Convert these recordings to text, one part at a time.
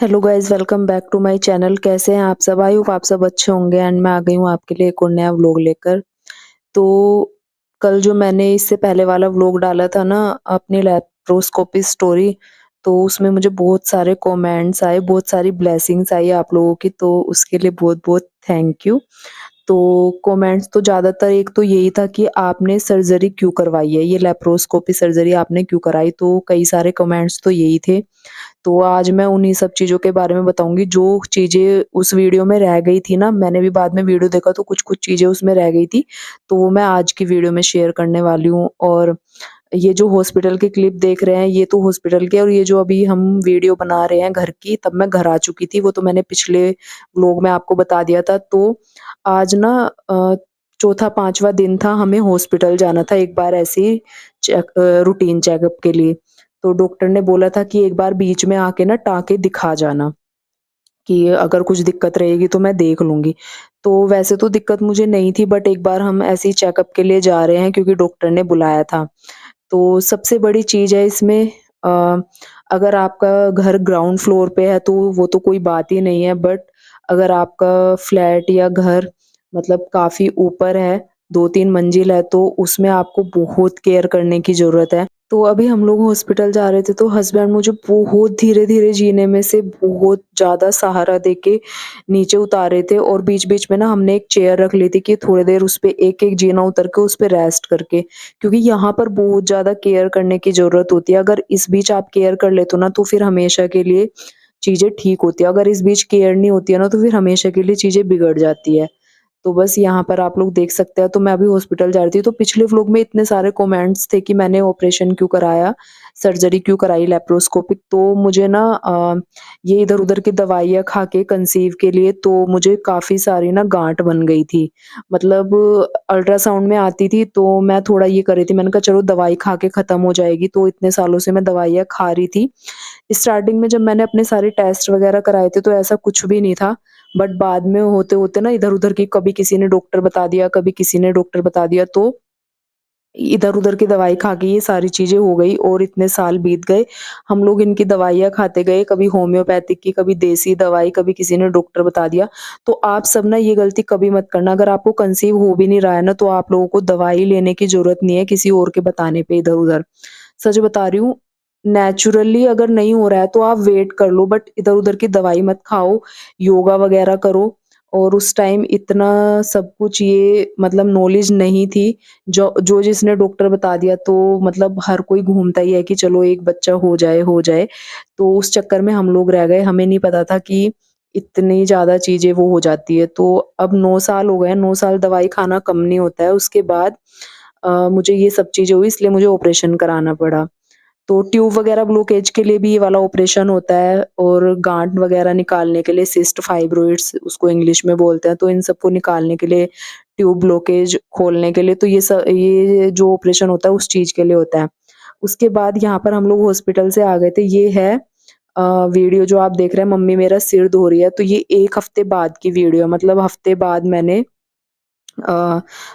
Hello guys, welcome back to my channel. कैसे हैं आप सब? आई होप आप सब अच्छे होंगे एंड मैं आ गई हूँ आपके लिए एक और नया व्लॉग लेकर। तो कल जो मैंने इससे पहले वाला व्लॉग डाला था ना, अपनी लैप्रोस्कोपी स्टोरी, तो उसमें मुझे बहुत सारे कमेंट्स आए, बहुत सारी ब्लेसिंग्स आई आप लोगों की, तो उसके लिए बहुत-बहुत थैंक यू। तो कमेंट्स तो ज़्यादातर एक तो यही था कि आपने सर्जरी क्यों करवाई है, ये लैप्रोस्कोपी सर्जरी आपने क्यों कराई? तो कई सारे कमेंट्स तो यही थे। तो आज मैं उन्हीं सब चीज़ों के बारे में बताऊँगी, जो चीज़ें उस वीडियो में रह गई थी ना, मैंने भी बाद में वीडियो देखा तो कुछ-कुछ चीज़ें उसमें रह गई थी, तो वो मैं आज की वीडियो में शेयर करने वाली हूँ। और ये जो हॉस्पिटल की क्लिप देख रहे हैं, ये तो हॉस्पिटल की है, और ये जो अभी हम वीडियो बना रहे हैं घर की, तब मैं घर आ चुकी थी, वो तो मैंने पिछले व्लॉग में आपको बता दिया था। तो आज ना चौथा 5वाँ दिन था, हमें हॉस्पिटल जाना था एक बार ऐसे ही रूटीन चेकअप के लिए। तो डॉक्टर ने बोला था कि एक बार बीच में आके ना टाँके दिखा जाना, कि अगर कुछ दिक्कत रहेगी तो मैं देख लूँगी। तो वैसे तो दिक्कत मुझे नहीं थी, बट एक बार हम ऐसे ही चेकअप के लिए जा रहे हैं क्योंकि डॉक्टर ने बुलाया था। तो सबसे बड़ी चीज़ है इसमें, अ, अगर आपका घर ग्राउंड फ्लोर पे है तो वो तो कोई बात ही नहीं है, बट अगर आपका फ्लैट या घर मतलब काफ़ी ऊपर है, 2-3 मंजिल है, तो उसमें आपको बहुत केयर करने की ज़रूरत है। तो अभी हम लोग हॉस्पिटल जा रहे थे, तो हस्बैंड मुझे बहुत धीरे-धीरे जीने में से बहुत ज़्यादा सहारा देके नीचे उतारे थे, और बीच-बीच में ना हमने एक चेयर रख ली थी कि थोड़ी देर उस पे एक-एक जीना उतर के उस पे रेस्ट करके, क्योंकि यहाँ पर बहुत ज़्यादा केयर करने की ज़रूरत होती है। अगर इस बीच आप केयर कर लेते हो ना, तो फिर हमेशा के लिए चीज़ें ठीक होती है। अगर इस बीच केयर नहीं होती है ना, तो फिर हमेशा के लिए चीज़ें बिगड़ जाती है। तो बस यहाँ पर आप लोग देख सकते हैं, तो मैं अभी हॉस्पिटल जा रही थी, तो पिछले व्लॉग में इतने सारे कमेंट्स थे कि मैंने ऑपरेशन क्यों कराया, सर्जरी क्यों कराई लैप्रोस्कोपिक। तो मुझे ना ये इधर-उधर की दवाइयाँ खा के कंसीव के लिए तो मुझे काफ़ी सारी ना गाँठ बन गई थी। मतलब अल्ट्रासाउंड में आती थी तो मैं थोड़ा ये कर रही थी, मैंने कहा चलो दवाई खा के खत्म हो जाएगी, तो इतने सालों से मैं दवाइयाँ खा रही थी। स्टार्टिंग में जब मैंने अपने सारे टेस्ट वगैरह कराए थे तो ऐसा कुछ भी नहीं था। बट बाद में होते-होते ना इधर-उधर की, कभी किसी ने डॉक्टर बता दिया, कभी किसी ने डॉक्टर बता दिया, तो इधर-उधर की दवाई खा के ये सारी चीज़ें हो गई और इतने साल बीत गए। हम लोग इनकी दवाइयाँ खाते गए, कभी होम्योपैथिक की, कभी देसी दवाई, कभी किसी ने डॉक्टर बता दिया। तो आप सब ना ये गलती कभी मत करना। अगर आपको कंसीव हो भी नहीं रहा है ना, तो आप लोगों को दवाई लेने की ज़रूरत नहीं है किसी और के बताने पे इधर-उधर। सच बता रही हूँ, नेचुरली अगर नहीं हो रहा है तो आप वेट कर लो, बट इधर-उधर की दवाई मत खाओ, योगा वगैरह करो। और उस टाइम इतना सब कुछ ये मतलब नॉलेज नहीं थी, जो जो जिसने डॉक्टर बता दिया, तो मतलब हर कोई घूमता ही है कि चलो एक बच्चा हो जाए, हो जाए। तो उस चक्कर में हम लोग रह गए, हमें नहीं पता था कि इतनी ज़्यादा चीज़ें वो हो जाती है। तो अब 9 साल हो गए हैं, 9 साल दवाई खाना कम नहीं होता है। उसके बाद मुझे ये सब चीज़ें हुई, इसलिए मुझे ऑपरेशन कराना पड़ा। तो ट्यूब वगैरह ब्लॉकेज के लिए भी ये वाला ऑपरेशन होता है, और गाँठ वगैरह निकालने के लिए, सिस्ट फाइब्रॉइड्स उसको इंग्लिश में बोलते हैं, तो इन सबको निकालने के लिए, ट्यूब ब्लॉकेज खोलने के लिए, तो ये जो ऑपरेशन होता है उस चीज़ के लिए होता है। उसके बाद यहाँ पर हम लोग हॉस्पिटल से आ गए थे। ये है वीडियो जो आप देख रहे हैं, मम्मी मेरा सिर धो रही है, तो ये 1 हफ्ते बाद की वीडियो है, मतलब हफ्ते बाद मैंने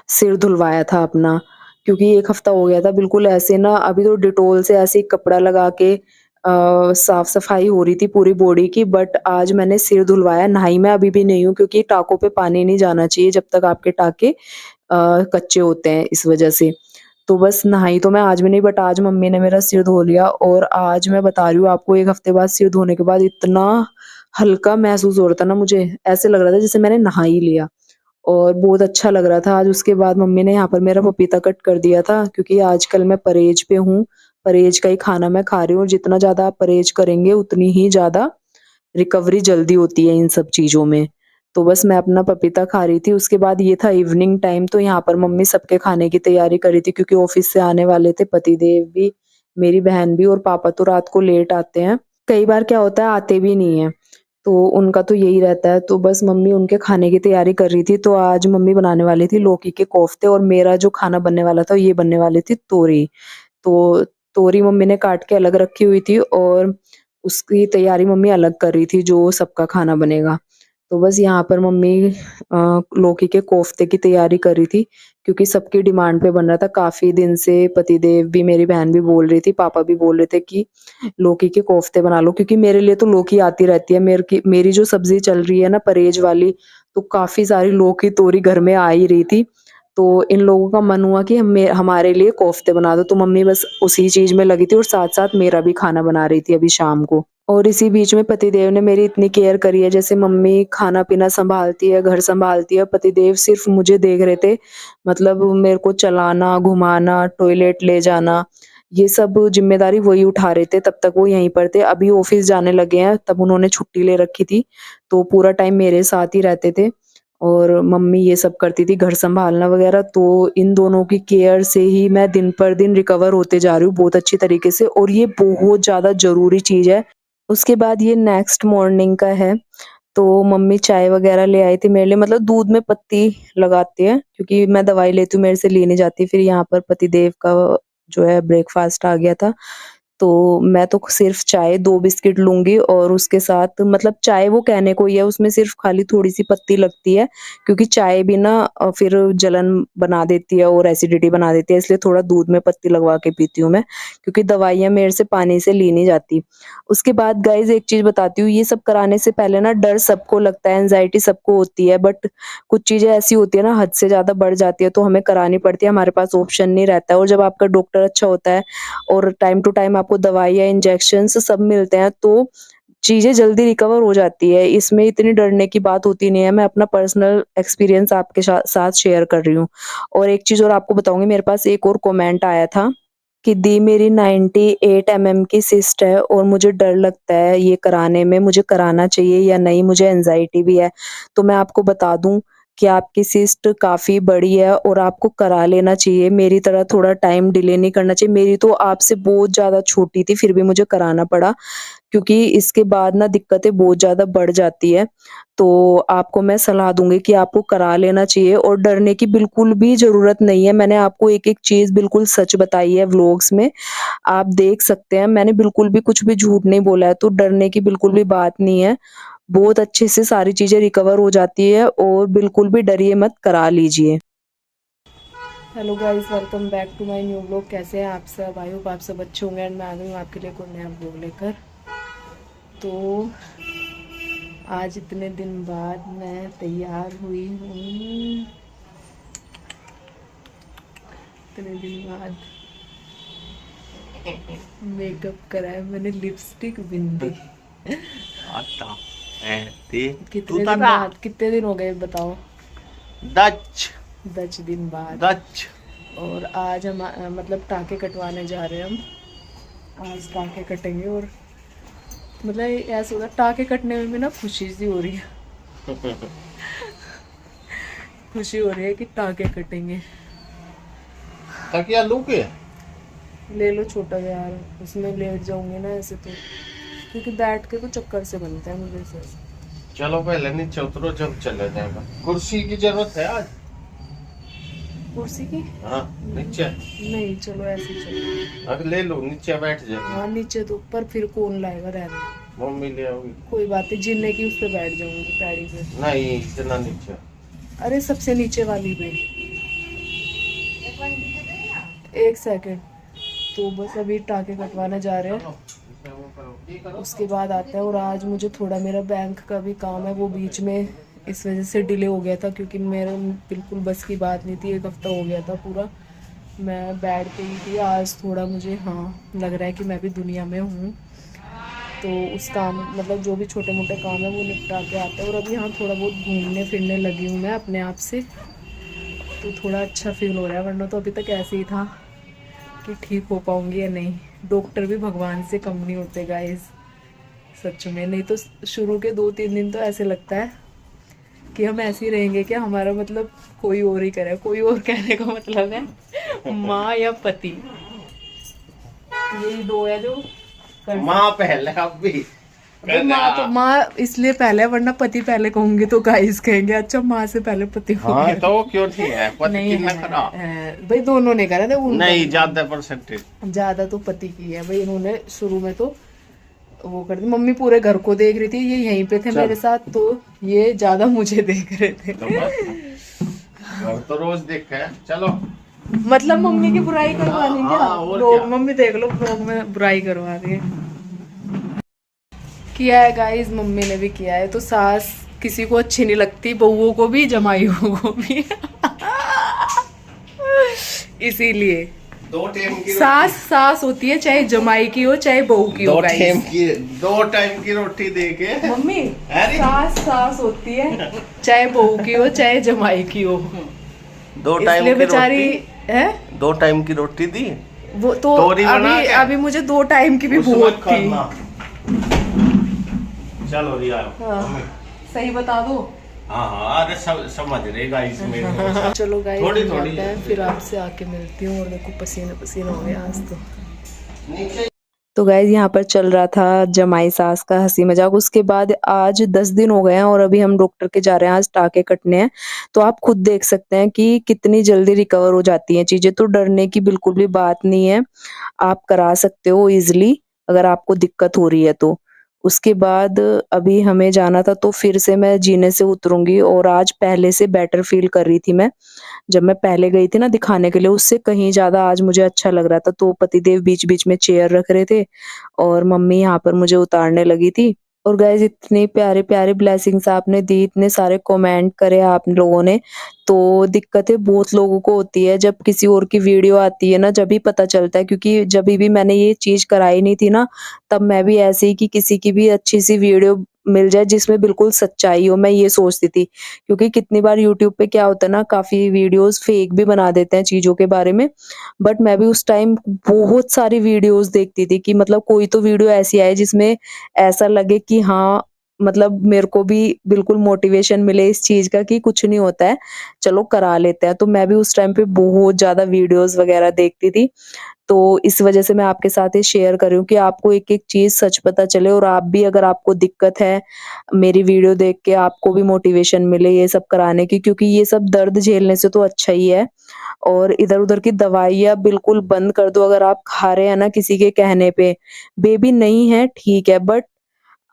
सिर धुलवाया था अपना, क्योंकि 1 हफ्ता हो गया था बिल्कुल ऐसे ना, अभी तो डेटॉल से ऐसे ही कपड़ा लगा के साफ-सफाई हो रही थी पूरी बॉडी की, बट आज मैंने सिर धुलवाया। नहाई मैं अभी भी नहीं हूँ, क्योंकि टाँकों पे पानी नहीं जाना चाहिए जब तक आपके टाँके कच्चे होते हैं, इस वजह से। तो बस नहाई तो मैं आज भी नहीं, बट आज मम्मी ने मेरा सिर धो लिया, और आज मैं बता रही हूँ आपको, 1 हफ्ते बाद सिर धोने के बाद इतना हल्का महसूस हो रहा था ना मुझे, ऐसे लग रहा था जैसे मैंने नहा ही लिया। और बहुत अच्छा लग रहा था आज। उसके बाद मम्मी ने यहाँ पर मेरा पपीता कट कर दिया था, क्योंकि आजकल मैं परहेज पे हूँ, परहेज का ही खाना मैं खा रही हूँ, और जितना ज़्यादा आप परहेज करेंगे उतनी ही ज़्यादा रिकवरी जल्दी होती है इन सब चीज़ों में। तो बस मैं अपना पपीता खा रही थी। उसके बाद ये था इवनिंग टाइम, तो यहाँ पर मम्मी सबके खाने की तैयारी कर रही थी, क्योंकि ऑफ़िस से आने वाले थे पतिदेव भी, मेरी बहन भी, और पापा तो रात को लेट आते हैं। कई बार क्या होता है आते भी नहीं हैं। तो उनका तो यही रहता है, तो बस मम्मी उनके खाने की तैयारी कर रही थी। तो आज मम्मी बनाने वाली थी लौकी के कोफ्ते, और मेरा जो खाना बनने वाला था ये बनने वाली थी तोरी। तो तोरी मम्मी ने काट के अलग रखी हुई थी, और उसकी तैयारी मम्मी अलग कर रही थी जो सबका खाना बनेगा। तो बस यहाँ पर मम्मी लौकी के कोफ्ते की तैयारी कर रही थी, क्योंकि सबकी डिमांड पे बन रहा था। काफ़ी दिन से पतिदेव भी, मेरी बहन भी बोल रही थी, पापा भी बोल रहे थे कि लौकी के कोफ्ते बना लो, क्योंकि मेरे लिए तो लौकी आती रहती है। मेरी जो सब्ज़ी चल रही है ना परहेज वाली, तो काफ़ी सारी लौकी, तोरी घर में आ ही रही थी। तो इन लोगों का मन हुआ कि हमारे लिए कोफ्ते बना दो, तो मम्मी बस उसी चीज़ में लगी थी और साथ-साथ मेरा भी खाना बना रही थी अभी शाम को। और इसी बीच में पतिदेव ने मेरी इतनी केयर करी है, जैसे मम्मी खाना-पीना सँभालती है, घर सँभालती है, पतिदेव सिर्फ़ मुझे देख रहे थे। मतलब मेरे को चलाना, घुमाना, टॉयलेट ले जाना, ये सब ज़िम्मेदारी वही उठा रहे थे, तब तक वो यहीं पर थे। अभी ऑफ़िस जाने लगे हैं, तब उन्होंने छुट्टी ले रखी थी, तो पूरा टाइम मेरे साथ ही रहते थे और मम्मी ये सब करती थी, घर सँभालना वग़ैरह। तो इन दोनों की केयर से ही मैं दिन पर दिन रिकवर होते जा रही हूँ बहुत अच्छी तरीके से, और ये बहुत ज़्यादा ज़रूरी चीज़ है। उसके बाद ये नेक्स्ट मॉर्निंग का है, तो मम्मी चाय वग़ैरह ले आई थी मेरे लिए, मतलब दूध में पत्ती लगाती है, क्योंकि मैं दवाई लेती हूँ, मेरे से ली नहीं जाती। फिर यहाँ पर पतिदेव का जो है ब्रेकफ़ास्ट आ गया था, तो मैं तो सिर्फ़ चाय 2 बिस्किट लूँगी और उसके साथ, मतलब चाय वो कहने को ही है, उसमें सिर्फ़ खाली थोड़ी-सी पत्ती लगती है, क्योंकि चाय भी ना फिर जलन बना देती है और एसिडिटी बना देती है, इसलिए थोड़ा दूध में पत्ती लगवा के पीती हूँ मैं, क्योंकि दवाइयाँ मेरे से पानी से ली नहीं जाती। उसके बाद गाइज़ एक चीज़ बताती हूँ, ये सब कराने से पहले ना डर सबको लगता है, एंग्ज़ायटी सबको होती है, बट कुछ चीज़ें ऐसी होती है ना हद से ज़्यादा बढ़ जाती है, तो हमें करानी पड़ती है, हमारे पास ऑप्शन नहीं रहता है। और जब आपका डॉक्टर अच्छा होता है और टाइम टू टाइम आपको दवाई या इंजेक्शंस सब मिलते हैं, तो चीज़ें जल्दी रिकवर हो जाती है। इसमें इतनी डरने की बात होती नहीं है। मैं अपना पर्सनल एक्सपीरियंस आपके साथ शेयर कर रही हूँ। और एक चीज़ और आपको बताऊँगी, मेरे पास एक और कमेंट आया था कि दी मेरी 98 एमएम की सिस्ट है और मुझे डर लगता है ये कराने में, मुझे कराना चाहिए या नहीं? मुझे एंग्ज़ायटी भी है। तो मैं आपको बता दूँ कि आपकी सिस्ट काफ़ी बड़ी है और आपको करा लेना चाहिए। मेरी तरह थोड़ा टाइम डिले नहीं करना चाहिए। मेरी तो आपसे बहुत ज़्यादा छोटी थी, फिर भी मुझे कराना पड़ा, क्योंकि इसके बाद ना दिक्कतें बहुत ज़्यादा बढ़ जाती है। तो आपको मैं सलाह दूँगी कि आपको करा लेना चाहिए और डरने की बिल्कुल भी ज़रूरत नहीं है। मैंने आपको एक-एक चीज़ बिल्कुल सच बताई है व्लॉग्स में, आप देख सकते हैं। मैंने बिल्कुल भी कुछ भी झूठ नहीं बोला है, तो डरने की बिल्कुल भी बात नहीं है। बहुत अच्छे से सारी चीज़ें रिकवर हो जाती है और बिल्कुल भी डरिए मत, करा लीजिए। Hello guys, welcome back to my new vlog. कैसे हैं आप सब? आई होप आप सब अच्छे होंगे, एंड मैं आ गई हूँ आपके लिए कोई नया व्लॉग लेकर। तो आज इतने दिन बाद मैं तैयार हुई हूँ, इतने दिन बाद मेकअप करा है मैंने, लिपस्टिक, बिंदी। कितने दिन हो गए बताओ? 10 दिन बाद। और आज हम मतलब टाँके कटवाने जा रहे हैं हम। आज टाँके कटेंगे और मतलब ऐसा होता है, टाँके कटने में भी ना खुशी सी हो रही है। खुशी हो रही है कि टाँके कटेंगे। तकिया लूं के? ले लो छोटा यार, उसमें लेट जाऊंगी ना ऐसे तो, क्योंकि बैठ के तो चक्कर से बनता है मुझे से। चलो पहले नीचे उतरो, जब चले जाएगा। कुर्सी की जरूरत है आज? कुर्सी की? हाँ नीचे। नहीं चलो ऐसे चलो। अगर ले लो, नीचे बैठ जाए। हाँ नीचे तो, पर फिर कौन लाएगा, रहने। मम्मी ले आओगी। कोई बात नहीं, जिन्ने की उस पे बैठ जाऊंगी, पैड़ी पे। नहीं इतना नीचे। अरे सबसे नीचे वाली पे। एक सेकंड। तो बस अभी टाँके कटवाने जा रहे हैं, उसके बाद आता है। और आज मुझे थोड़ा मेरा बैंक का भी काम है, वो बीच में इस वजह से डिले हो गया था, क्योंकि मेरे बिल्कुल बस की बात नहीं थी। 1 हफ्ता हो गया था पूरा मैं बेड पे ही थी। आज थोड़ा मुझे लग रहा है कि मैं भी दुनिया में हूँ, तो उस काम, मतलब जो भी छोटे मोटे काम है वो निपटा के आता है। और अभी थोड़ा बहुत घूमने फिरने लगी हूँ मैं अपने आप से, तो थोड़ा अच्छा फील हो रहा है, वरना तो अभी तक ऐसे ही था कि ठीक हो पाऊंगी या नहीं। डॉक्टर भी भगवान से कम नहीं होते गाइस, सच में। नहीं तो शुरू के 2-3 दिन तो ऐसे लगता है कि हम ऐसे ही रहेंगे क्या, हमारा मतलब कोई और ही करे। कोई और कहने का मतलब है माँ या पति, यही 2 है जो माँ पहले। अब भी माँ तो माँ इसलिए पहले, वरना पति पहले कहूंगी तो गाइस कहेंगे अच्छा माँ से पहले पति हो गया। हाँ तो क्यों नहीं है? पति नहीं की है, करा भाई दोनों ने करा था। नहीं, ज्यादा परसेंटेज ज्यादा तो पति की है भाई। इन्होंने शुरू में तो वो कर दी। मम्मी पूरे घर को देख रही थी, ये यहीं पे थे मेरे साथ, तो ये ज्यादा मुझे देख रहे थे। घर तो रोज देखा है। चलो मतलब मम्मी की बुराई करवानी क्या? और लोग क्या? मम्मी देख लो ब्लॉग में बुराई करवा रही है। किया है गाइस, मम्मी ने भी किया है। तो सास किसी को अच्छी नहीं लगती, बहुओं को भी जमाइयों को भी। इसीलिए दो टाइम की सास सास होती है, चाहे जमाई की हो चाहे बहू की हो। दो टाइम की रोटी दे के मम्मी सास सास होती है, चाहे बहू की हो चाहे जमाई की हो। दो टाइम इसलिए की बेचारी रोटी है। 2 टाइम की रोटी दी। वो तो अभी मुझे 2 टाइम की भी बहुत थी। चलो रिया हाँ, सही बता दो। हाँ अरे समझ रहे गाइस में। चलो गाइस थोड़ी फिर आपसे आके मिलती हूँ। और देखो पसीने पसीने हो गए आज तो गाइज यहाँ पर चल रहा था जमाई सास का हंसी मजाक। उसके बाद आज 10 दिन हो गए हैं और अभी हम डॉक्टर के जा रहे हैं, आज टाके कटने हैं। तो आप खुद देख सकते हैं कि कितनी जल्दी रिकवर हो जाती हैं चीजें, तो डरने की बिल्कुल भी बात नहीं है। आप करा सकते हो इजिली अगर आपको दिक्कत हो रही है तो। उसके बाद अभी हमें जाना था, तो फिर से मैं जीने से उतरूंगी। और आज पहले से बेटर फील कर रही थी मैं, जब मैं पहले गई थी ना दिखाने के लिए, उससे कहीं ज्यादा आज मुझे अच्छा लग रहा था। तो पतिदेव बीच बीच में चेयर रख रहे थे और मम्मी यहाँ पर मुझे उतारने लगी थी। और गाइज इतनी प्यारी प्यारी ब्लेसिंग्स आपने दी, इतने सारे कमेंट करे आप लोगों ने। तो दिक्कतें बहुत लोगों को होती है, जब किसी और की वीडियो आती है ना, जब ही पता चलता है। क्योंकि जब भी मैंने ये चीज कराई नहीं थी ना, तब मैं भी ऐसे ही कि किसी की भी अच्छी सी वीडियो मिल जाए जिसमें बिल्कुल सच्चाई हो, मैं ये सोचती थी। क्योंकि कितनी बार यूट्यूब पे क्या होता है ना, काफी वीडियोस फेक भी बना देते हैं चीजों के बारे में। बट मैं भी उस टाइम बहुत सारी वीडियोस देखती थी कि मतलब कोई तो वीडियो ऐसी आए जिसमें ऐसा लगे कि हाँ, मतलब मेरे को भी बिल्कुल मोटिवेशन मिले इस चीज का कि कुछ नहीं होता है, चलो करा लेते हैं। तो मैं भी उस टाइम पे बहुत ज्यादा वीडियोस वगैरह देखती थी। तो इस वजह से मैं आपके साथ ये शेयर कर रही हूँ कि आपको एक एक चीज सच पता चले, और आप भी अगर आपको दिक्कत है, मेरी वीडियो देख के आपको भी मोटिवेशन मिले ये सब कराने की। क्योंकि ये सब दर्द झेलने से तो अच्छा ही है। और इधर उधर की दवाइयाँ बिल्कुल बंद कर दो अगर आप खा रहे हैं ना किसी के कहने पे। बेबी नहीं है ठीक है, बट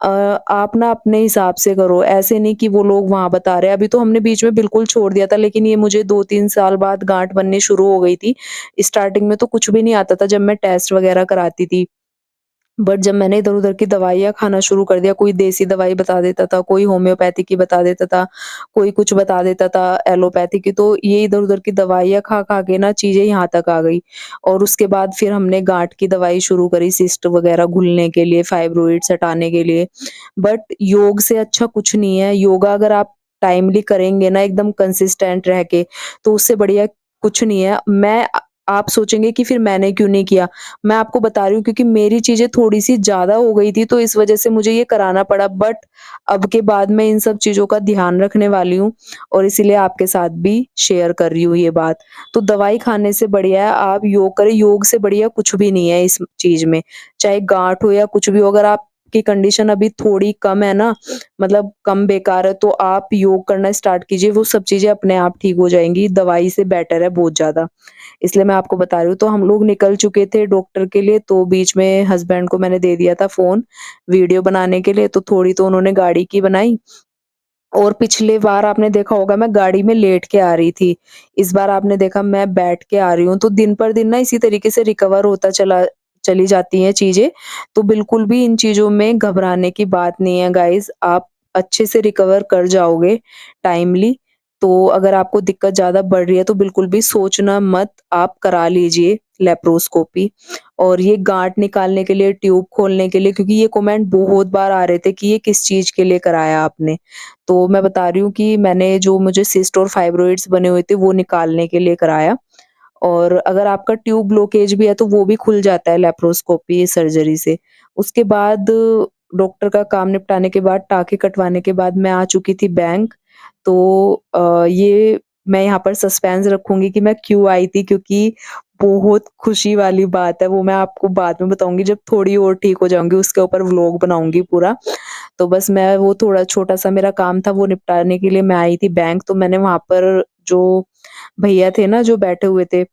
आप ना अपने हिसाब से करो, ऐसे नहीं कि वो लोग वहां बता रहे हैं। अभी तो हमने बीच में बिल्कुल छोड़ दिया था, लेकिन ये मुझे 2-3 साल बाद गांठ बननी शुरू हो गई थी। स्टार्टिंग में तो कुछ भी नहीं आता था जब मैं टेस्ट वगैरह कराती थी। बट जब मैंने इधर-उधर की दवाइयाँ खाना शुरू कर दिया, कोई देसी दवाई बता देता था, कोई होम्योपैथी की बता देता था, कोई कुछ बता देता था एलोपैथी की, तो ये इधर-उधर की दवाइयाँ खा-खा के ना चीज़ें यहाँ तक आ गई। और उसके बाद फिर हमने गाँठ की दवाई शुरू करी, सिस्ट वगैरह घुलने के लिए, फाइब्रॉइड्स हटाने के लिए। बट योग से अच्छा कुछ नहीं है। योगा अगर आप टाइमली करेंगे ना एकदम कंसिस्टेंट रह के, तो उससे बढ़िया कुछ नहीं है। आप सोचेंगे कि फिर मैंने क्यों नहीं किया? मैं आपको बता रही हूँ क्योंकि मेरी चीज़ें थोड़ी-सी ज़्यादा हो गई थी, तो इस वज़ह से मुझे ये कराना पड़ा। बट अब के बाद मैं इन सब चीज़ों का ध्यान रखने वाली हूँ और इसीलिए आपके साथ भी शेयर कर रही हूँ ये बात। तो दवाई खाने से बढ़िया है आप योग करें, योग से बढ़िया कुछ भी नहीं है इस चीज़ में। चाहे गाँठ हो या कुछ भी हो, अगर आपकी कंडीशन अभी थोड़ी कम है ना, मतलब कम बेकार है, तो आप योग करना स्टार्ट कीजिए, वो सब चीज़ें अपने आप ठीक हो जाएँगी। दवाई से बेटर है बहुत ज़्यादा। इसलिए मैं आपको बता रही हूँ। तो हम लोग निकल चुके थे डॉक्टर के लिए, तो बीच में हस्बैंड को मैंने दे दिया था फ़ोन वीडियो बनाने के लिए, तो थोड़ी तो उन्होंने गाड़ी की बनाई। और पिछले बार आपने देखा होगा मैं गाड़ी में लेट के आ रही थी। इस बार आपने देखा मैं बैठ के आ रही हूँ, तो दिन पर दिन ना इसी तरीके से रिकवर होता चली जाती हैं चीज़ें। तो बिल्कुल भी इन चीज़ों में घबराने की बात नहीं है गाइज़, आप अच्छे से रिकवर कर जाओगे टाइमली। तो अगर आपको दिक्कत ज़्यादा बढ़ रही है तो बिल्कुल भी सोचना मत, आप करा लीजिए लेप्रोस्कोपी। और ये गाँठ निकालने के लिए, ट्यूब खोलने के लिए, क्योंकि ये कमेंट बहुत बार आ रहे थे कि ये किस चीज़ के लिए कराया आपने? तो मैं बता रही हूँ कि मैंने जो मुझे सिस्ट और फाइब्रॉइड्स बने हुए थे वो निकालने के लिए कराया। और अगर आपका ट्यूब ब्लॉकेज भी है तो वो भी खुल जाता है लेप्रोस्कोपी सर्जरी से। उसके बाद डॉक्टर का काम निपटाने के बाद, टाँके कटवाने के बाद मैं आ चुकी थी बैंक। तो ये मैं यहाँ पर सस्पेंस रखूँगी कि मैं क्यों आई थी, क्योंकि बहुत खुशी वाली बात है, वो मैं आपको बाद में बताऊँगी जब थोड़ी और ठीक हो जाऊँगी, उसके ऊपर व्लॉग बनाऊँगी पूरा। तो बस मैं वो थोड़ा छोटा-सा मेरा काम था वो निपटाने के लिए मैं आई थी बैंक। तो मैंने वहाँ पर जो भैया थे ना जो बैठे हुए थे,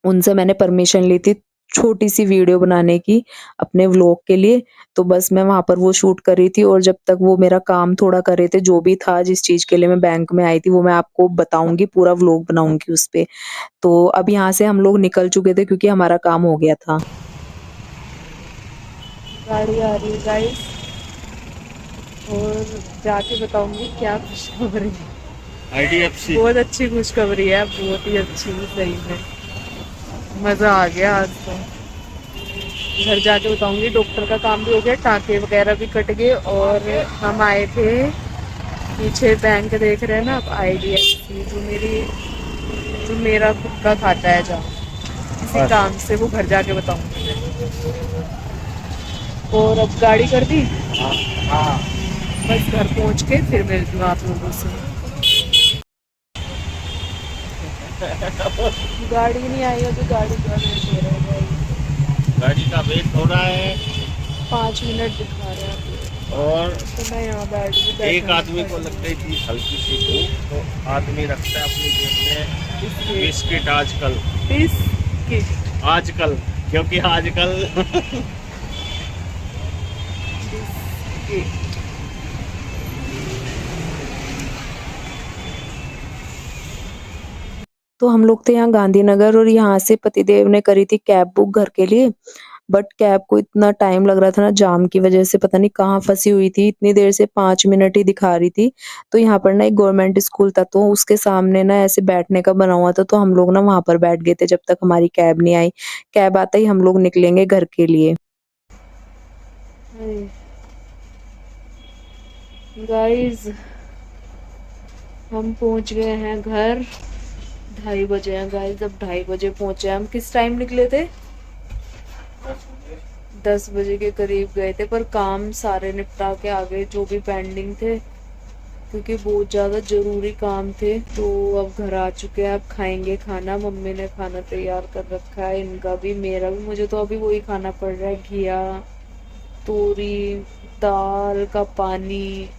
उनसे मैंने परमिशन ली थी छोटी-सी वीडियो बनाने की अपने व्लॉग के लिए, तो बस मैं वहाँ पर वो शूट कर रही थी और जब तक वो मेरा काम थोड़ा कर रहे थे, जो भी था जिस चीज़ के लिए मैं बैंक में आई थी, वो मैं आपको बताऊँगी, पूरा व्लॉग बनाऊँगी उस पे। तो अब यहाँ से हम लोग निकल चुके थे क्योंकि हमारा काम हो गया था। गाड़ी आ रही है गाइस, और जाके बताऊंगी क्या खुशखबरी है। IDFC बहुत अच्छी खुशखबरी है, बहुत ही अच्छी, सही में मज़ा आ गया आज तो। घर जाके बताऊंगी। डॉक्टर का काम भी हो गया, टाँके वगैरह भी कट गए, और हम आए थे पीछे बैंक देख रहे हैं ना आप, IDFC, जो मेरा खुद का खाता है जहाँ, इसी काम से, वो घर जाके बताऊंगी। और अब गाड़ी कर दी, बस घर पहुंच के फिर मिलती हूँ आप लोगों से। गाड़ी नहीं आई है तो गाड़ी का वेट हो रहा है। गाड़ी का वेट हो रहा है 5 मिनट दिखा रहा है और तो मैं यहाँ बैठ गई। एक आदमी को लग गई थी हल्की सी भूख, तो आदमी रखता है अपनी जेब में बिस्किट आजकल। बिस्किट आजकल क्योंकि आजकल बिस्किट। तो हम लोग थे यहाँ गांधीनगर और यहाँ से पतिदेव ने करी थी कैब बुक घर के लिए, बट कैब को इतना टाइम लग रहा था ना जाम की वजह से, पता नहीं कहाँ फँसी हुई थी, इतनी देर से 5 मिनट ही दिखा रही थी। तो यहाँ पर ना एक गवर्नमेंट स्कूल था, तो उसके सामने ना ऐसे बैठने का बना हुआ था, तो हम लोग ना वहाँ पर बैठ गए थे जब तक हमारी कैब नहीं आई। कैब आते ही हम लोग निकलेंगे घर के लिए। गाइस हम पहुंच गए हैं घर, 2:30 बजे हैं गाइस, अब 2:30 बजे पहुंचे। हम किस टाइम निकले थे? 10 बजे के करीब गए थे, पर काम सारे निपटा के आ गए जो भी पेंडिंग थे, क्योंकि बहुत ज़्यादा ज़रूरी काम थे। तो अब घर आ चुके हैं, अब खाएंगे खाना। मम्मी ने खाना तैयार कर रखा है, इनका भी मेरा भी। मुझे तो अभी वही खाना पड़ रहा है, घिया, तोरी, दाल का पानी।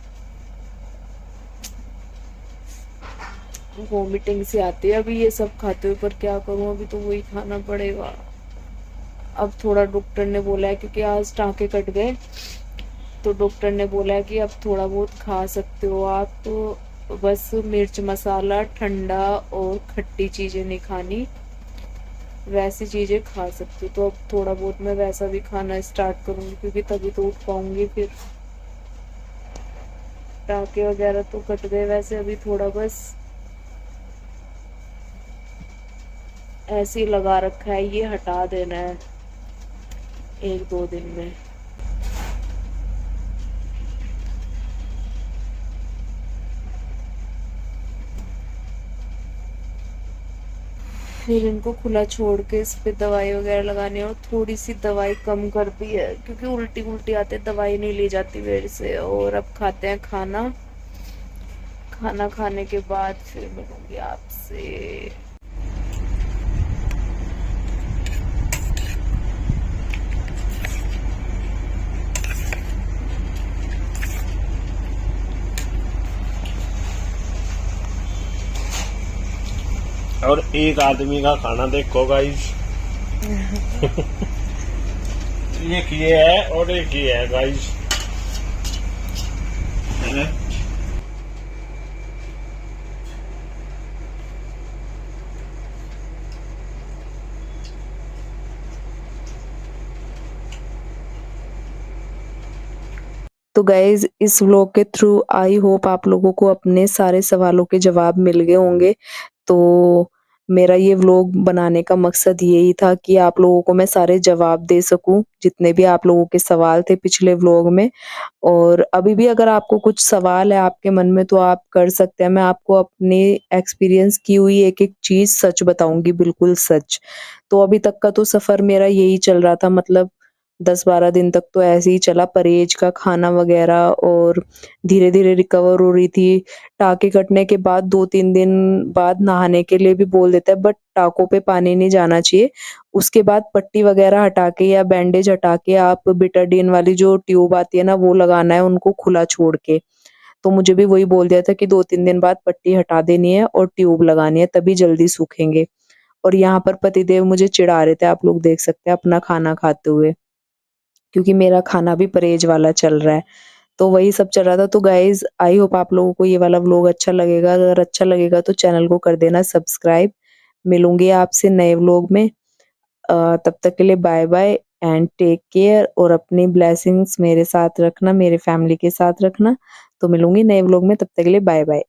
वोमिटिंग सी आती है अभी ये सब खाते हुए, पर क्या करूं, अभी तो वही खाना पड़ेगा। अब थोड़ा डॉक्टर ने बोला है, क्योंकि आज टाँके कट गए, तो डॉक्टर ने बोला है कि अब थोड़ा बहुत खा सकते हो आप, तो बस मिर्च मसाला, ठंडा और खट्टी चीज़ें नहीं खानी, वैसी चीज़ें खा सकती हो। तो अब थोड़ा बहुत मैं वैसा भी खाना स्टार्ट करूँगी, क्योंकि तभी तो उठ पाऊँगी फिर। टाँके वगैरह तो कट गए, वैसे अभी थोड़ा बस ऐसे ही लगा रखा है, ये हटा देना है 1-2 दिन में। फिर इनको खुला छोड़ के इस पे दवाई वगैरह लगानी है, और थोड़ी सी दवाई कम कर दी है क्योंकि उल्टी उल्टी आते, दवाई नहीं ली जाती मेरे से। और अब खाते हैं खाना, खाना खाने के बाद फिर मिलूंगी आपसे। और एक आदमी का खाना देखो गाइस। एक ये है और एक ये है गाइस। तो गाइज़ इस व्लॉग के थ्रू आई होप आप लोगों को अपने सारे सवालों के जवाब मिल गए होंगे। तो मेरा ये व्लॉग बनाने का मकसद यही था कि आप लोगों को मैं सारे जवाब दे सकूँ, जितने भी आप लोगों के सवाल थे पिछले व्लॉग में। और अभी भी अगर आपको कुछ सवाल है आपके मन में तो आप कर सकते हैं। मैं आपको अपनी एक्सपीरियंस की हुई एक-एक चीज़ सच बताऊँगी, बिल्कुल सच। तो अभी तक का तो सफ़र मेरा यही चल रहा था, मतलब 10-12 दिन तक तो ऐसे ही चला, परहेज का खाना वगैरह, और धीरे-धीरे रिकवर हो रही थी। टाँके कटने के बाद 2-3 दिन बाद नहाने के लिए भी बोल देता है, बट टाँकों पे पानी नहीं जाना चाहिए। उसके बाद पट्टी वगैरह हटा के या बैंडेज हटा के आप बिटाडीन वाली जो ट्यूब आती है ना, वो लगाना है उनको खुला छोड़ के। तो मुझे भी वही बोल दिया था कि 2-3 दिन बाद पट्टी हटा देनी है और ट्यूब लगानी है, तभी जल्दी सूखेंगे। और यहाँ पर पतिदेव मुझे चिढ़ा रहे थे, आप लोग देख सकते हैं अपना खाना खाते हुए, क्योंकि मेरा खाना भी परहेज वाला चल रहा है। तो वही सब चल रहा था। तो गाइज़ आई होप आप लोगों को ये वाला व्लॉग अच्छा लगेगा। अगर अच्छा लगेगा तो चैनल को कर देना सब्सक्राइब। मिलूँगी आपसे नए व्लॉग में। तब तक के लिए bye bye and take care, और अपनी ब्लेसिंग्स मेरे साथ रखना, मेरे फैमिली के साथ रखना। तो मिलूँगी नए व्लॉग में, तब तक के लिए बाय बाय।